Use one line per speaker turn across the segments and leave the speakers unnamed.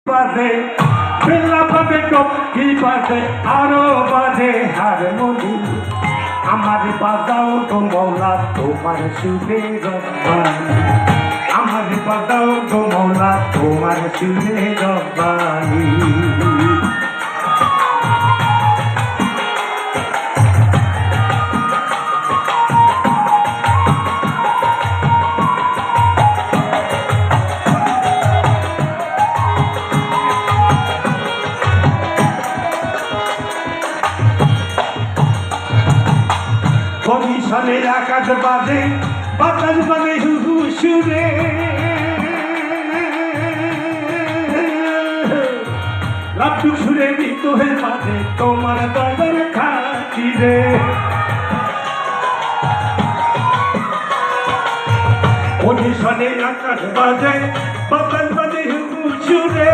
বাজে বেলা বাজে টপকি বাজে আরো বাজে হারমোনি আমার বাজাও তো মৌলা তোমার সুরে রব্বানি আমার বাজাও তো মৌলা তোমার সুরে রব্বানি কমিশনের আকাশ বাজে বাতাস বাজে হুহু সুরে লাপটুক সুরে দিত হে বাজে তোমার দয়ার খাতিরে কমিশনের আকাশ বাজে বাতাস বাজে হুহু সুরে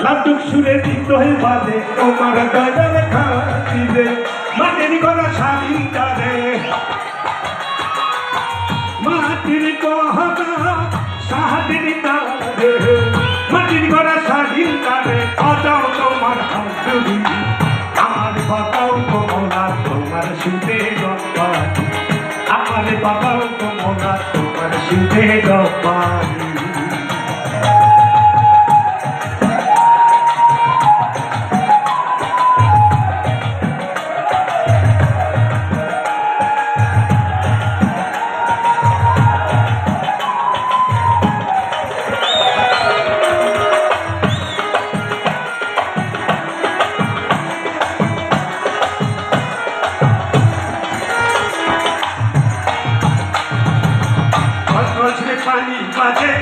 লাপটুক সুরে দিত হে বাজে তোমার দয়ার খাতিরে মাটির গড়া স্বাধীনতারে মাটির গড়া স্বাধীনতারে মাটির গড়া স্বাধীনতারে বাজাও তোমার হাতুড়ি আমার বাবাও তোমরা তোমার সুরে রব্বানি আমার বাবাও তোমরা তোমার সুরে রব্বানি পানি বাজে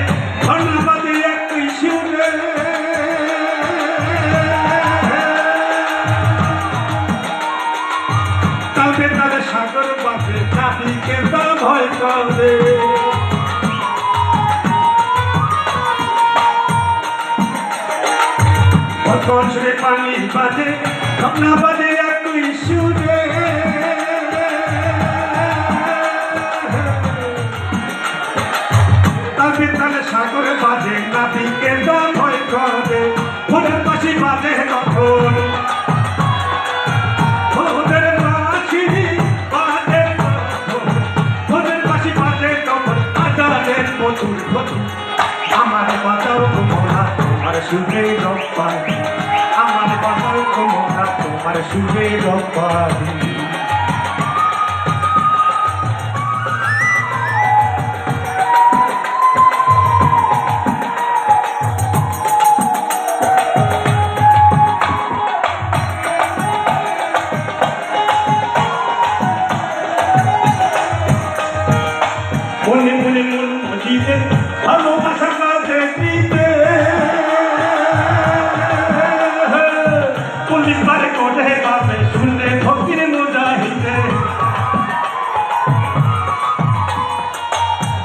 ঝর্ণা বাজে একই সুরে তবে তাদের সাগর বাজে চাঁদিকে তা ভয় করে পানি বাজে ঝর্ণা বাজে একই সুরে তালে সাগরে বাজে নাবিকে দল ভয় করে ভোরের পাশি বাজে তখন ভোরের পাশি বাজে ভোরের পাশি বাজে তখন আজানের মধুর মধুর আমার বাজাও তোমরা তোমার সুরে রব্বানি আমার বাজাও তোমরা তোমার সুরে রব্বানি মনে মনে মন মজিদে ভালোবাসা কাজে দিতে পুলিশ বারে কোটে পাবে শুনলে ফকির মুজাহিদে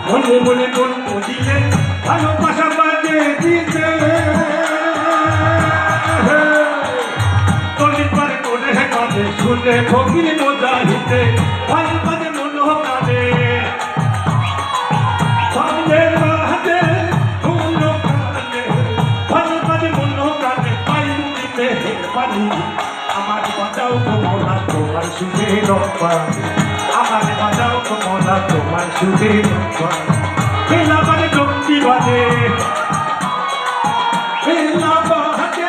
মনে মনে মন মজিদে ভালোবাসা কাজে দিতে পুলিশ বারে কোটে পাবে শুনলে ফকির মুজাহিদে ভালোবাসে মন কাজে আমার বাজাও তোমরা তোমার সুরে রব্বানি আমার বাজাও তোমরা তোমার সুরে রব্বানি বেলা বাজে টপকি বাজে বেলা বাজে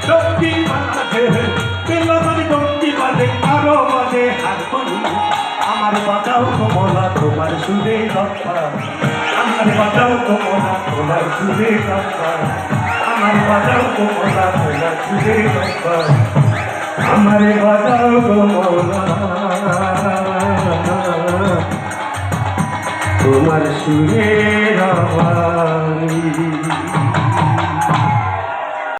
টপকি বাজে বেলা বাজে টপকি বাজে আরো বাজে হারমোনি আমার বাজাও তোমরা তোমার সুরে রব্বানি আমার বাজাও তোমরা তোমার সুরে রব্বানি আমার বাজাও তোমরা তোমার সুরে রব্বানি আমার বাজাও তোমরা তোমার সুরে রব্বানি।